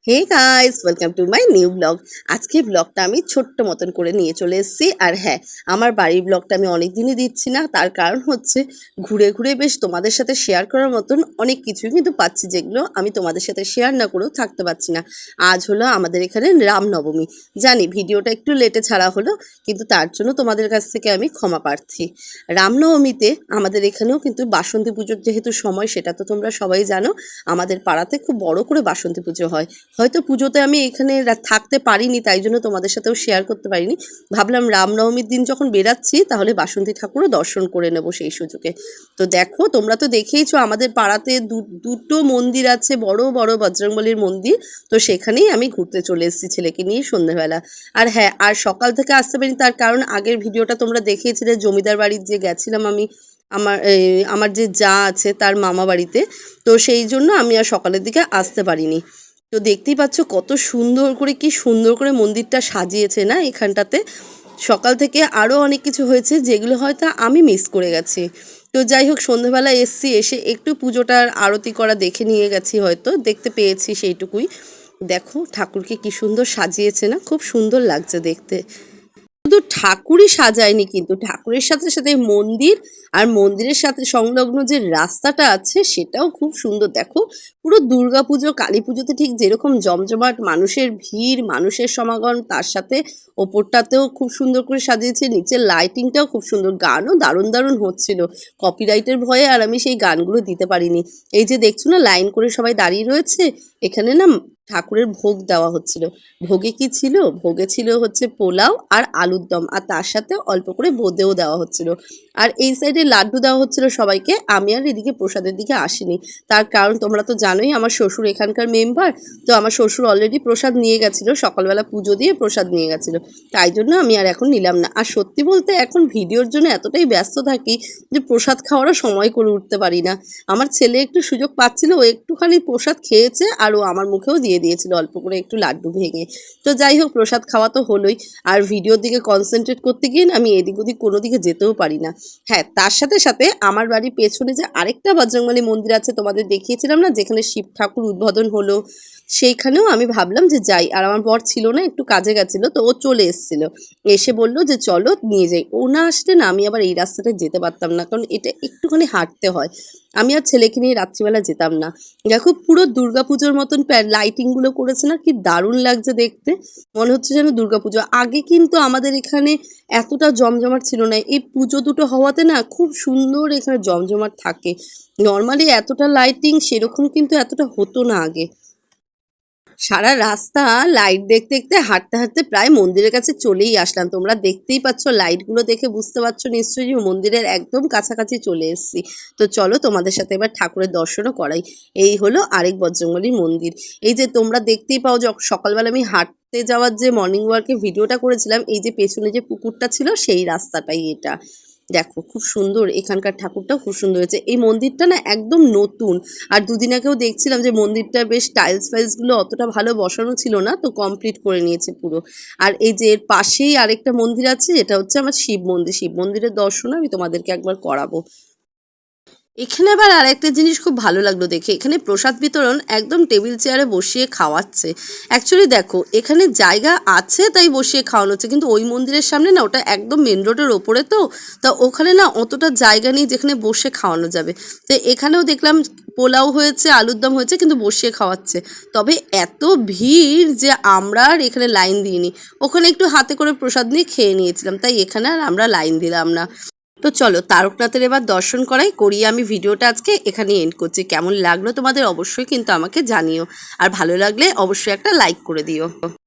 Hey guys, welcome to my new blog. আজকে ব্লগটা আমি ছোট্ট মতন করে নিয়ে চলে এসেছি। আর হ্যাঁ, আমার বাড়ির ব্লগটা আমি অনেক দিনই দিচ্ছি না, তার কারণ হচ্ছে ঘুরে ঘুরে বেশ তোমাদের সাথে শেয়ার করার মতন অনেক কিছুই কিন্তু পাচ্ছি, যেগুলো আমি তোমাদের সাথে শেয়ার না করেও থাকতে পারছি না। আজ হলো আমাদের এখানে রামনবমী। জানি ভিডিওটা একটু লেটে ছাড়া হলো, কিন্তু তার জন্য তোমাদের কাছ থেকে আমি ক্ষমা প্রার্থী। রামনবমীতে আমাদের এখানেও কিন্তু বাসন্তী পুজোর যেহেতু সময়, সেটা তো তোমরা সবাই জানো, আমাদের পাড়াতে খুব বড় করে বাসন্তী পুজো হয়। হয়তো পুজোতে আমি এখানে থাকতে পারিনি, তাই জন্য তোমাদের সাথেও শেয়ার করতে পারিনি। ভাবলাম রামনবমীর দিন যখন বেরাচ্ছি, তাহলে বাসন্তী ঠাকুরও দর্শন করে নেব সেই সুযোগে। তো দেখো, তোমরা তো দেখেইছো আমাদের পাড়াতে দুটো মন্দির আছে, বড় বড় বজরংবলীর মন্দির। তো সেখানেই আমি ঘুরতে চলে এসেছি ছেলেকে নিয়ে সন্ধ্যেবেলা। আর হ্যাঁ, আর সকাল থেকে আসতে পারিনি, তার কারণ আগের ভিডিওটা তোমরা দেখিয়েছিলে জমিদার বাড়ির যে গেছিলাম আমি, আমার যে যা আছে তার মামা বাড়িতে। তো সেই জন্য আমি আর সকালের দিকে আসতে পারিনি। তো দেখতেই পাচ্ছ কত সুন্দর করে, কি সুন্দর করে মন্দিরটা সাজিয়েছে না এখানটাতে। সকাল থেকে আরও অনেক কিছু হয়েছে, যেগুলো হয়তো আমি মিস করে গেছি। তো যাই হোক, সন্ধ্যেবেলা এসছি, এসে একটু পুজোটার আরতি করা দেখে নিয়ে গেছি, হয়তো দেখতে পেয়েছি সেইটুকুই। দেখো ঠাকুরকে কি সুন্দর সাজিয়েছে না, খুব সুন্দর লাগছে দেখতে। শুধু ঠাকুরই সাজায়নি, কিন্তু ঠাকুরের সাথে সাথে মন্দির আর মন্দিরের সাথে সংলগ্ন যে রাস্তাটা আছে সেটাও খুব সুন্দর। দেখো, পুরো দুর্গাপুজো কালী পুজোতে ঠিক যেরকম জমজমাট মানুষের ভিড়, মানুষের সমাগম, তার সাথে ওপরটাতেও খুব সুন্দর করে সাজিয়েছে, নিচের লাইটিংটাও খুব সুন্দর, গানও দারুণ দারুণ হচ্ছিল। কপিরাইটের ভয়ে আর আমি সেই গানগুলো দিতে পারিনি। এই যে দেখছো না, লাইন করে সবাই দাঁড়িয়ে রয়েছে, এখানে না ঠাকুরের ভোগ দেওয়া হচ্ছিল। ভোগে কি ছিল? ভোগে ছিল হচ্ছে পোলাও আর আলুর দম, আর তার সাথে অল্প করে বোঁদেও দেওয়া হচ্ছিল। আর এই সাইডে লাড্ডু দেওয়া হচ্ছিল সবাইকে। আমি আর এদিকে প্রসাদের দিকে আসিনি, তার কারণ তোমরা তো জানোই আমার শ্বশুর এখানকার মেম্বার। তো আমার শ্বশুর অলরেডি প্রসাদ নিয়ে গেছিলো, সকালবেলা পুজো দিয়ে প্রসাদ নিয়ে গেছিলো, তাই জন্য আমি আর এখন নিলাম না। আর সত্যি বলতে এখন ভিডিওর জন্য এতটাই ব্যস্ত থাকি যে প্রসাদ খাওয়ারও সময় করে উঠতে পারি না। আমার ছেলে একটু সুযোগ পাচ্ছিল, ও একটুখানি প্রসাদ খেয়েছে, আর ও আমার মুখেও দিয়ে দিয়েছিল অল্প করে একটু লাড্ডু ভেঙে। তো যাই হোক, প্রসাদ খাওয়া তো হলোই, আর ভিডিওর দিকে কনসেন্ট্রেট করতে গিয়ে না আমি এদিক ওদিক কোনো দিকে যেতেও পারি না। হ্যাঁ, তার সাথে সাথে আমার বাড়ির পেছনে যে আরেকটা বজরংবলী মন্দির আছে, তোমাদের দেখিয়েছিলাম না, যেখানে শিব ঠাকুর উদ্বোধন হলো, সেইখানেও আমি ভাবলাম যে যাই। আর আমার বর ছিল না, একটু কাজে গেছিলো, তো ও চলে এসেছিল, এসে বললো যে চলো নিয়ে যাই। ও না আসলে না আমি আবার এই রাস্তাটায় যেতে পারতাম না, কারণ এটা একটুখানি হাঁটতে হয়। আমি আর ছেলেকে নিয়ে রাত্রিবেলা যেতাম না। দেখো, পুরো দুর্গাপুজোর মতন লাইটিংগুলো করেছে না, কি দারুণ লাগছে দেখতে, মনে হচ্ছে যেন দুর্গাপুজো। আগে কিন্তু আমাদের এখানে এতটা জমজমাট ছিল না, এই পুজো দুটো হওয়াতে না খুব সুন্দর এখানে জমজমাট থাকে। নর্মালি এতটা লাইটিং সেরকম কিন্তু এতটা হতো না আগে। সারা রাস্তা লাইট দেখতে দেখতে হাঁটতে হাঁটতে প্রায় মন্দিরের কাছে চলেই আসলাম। তোমরা দেখতেই পাচ্ছ, লাইটগুলো দেখে বুঝতে পারছো নিশ্চয়ই যে মন্দিরের একদম কাছাকাছি চলে এসেছি। তো চলো তোমাদের সাথে এবার ঠাকুরের দর্শনও করাই। এই হলো আরেক বজরংবলীর মন্দির। এই যে তোমরা দেখতেই পাও, সকালবেলা আমি হাঁটতে যাওয়ার যে মর্নিং ওয়ার্কে ভিডিওটা করেছিলাম, এই যে পেছনে যে পুকুরটা ছিল সেই রাস্তাটাই এটা। দেখো, খুব সুন্দর, এখানকার ঠাকুরটাও খুব সুন্দর হয়েছে। এই মন্দিরটা না একদম নতুন। আর দুদিন আগেও দেখছিলাম যে মন্দিরটা বেশ টাইলস ফাইলসগুলো অতটা ভালো বসানো ছিল না, তো কমপ্লিট করে নিয়েছে পুরো। আর এই যে এর পাশেই আরেকটা মন্দির আছে, এটা হচ্ছে আমার শিব মন্দির। শিব মন্দিরের দর্শন আমি তোমাদেরকে একবার করাবো। এখানে আবার আরেকটা জিনিস খুব ভালো লাগলো দেখে, এখানে প্রসাদ বিতরণ একদম টেবিল চেয়ারে বসিয়ে খাওয়াচ্ছে। অ্যাকচুয়ালি দেখো, এখানে জায়গা আছে তাই বসিয়ে খাওয়ানো হচ্ছে, কিন্তু ওই মন্দিরের সামনে না, ওটা একদম মেন রোডের ওপরে, তো তা ওখানে না অতটা জায়গা নেই যেখানে বসে খাওয়ানো যাবে। তো এখানেও দেখলাম পোলাও হয়েছে, আলুর দম হয়েছে, কিন্তু বসিয়ে খাওয়াচ্ছে। তবে এত ভিড় যে আমরা আর এখানে লাইন দিইনি, ওখানে একটু হাতে করে প্রসাদ নিয়ে খেয়ে নিয়েছিলাম, তাই এখানে আর আমরা লাইন দিলাম না। তো চলো তারকনাথের এবার দর্শন করিয়ে আমি ভিডিওটা আজকে এখানে এন্ড করছি। কেমন লাগলো তোমাদের অবশ্যই কিন্তু আমাকে জানিও, আর ভালো লাগলে অবশ্যই একটা লাইক করে দিও।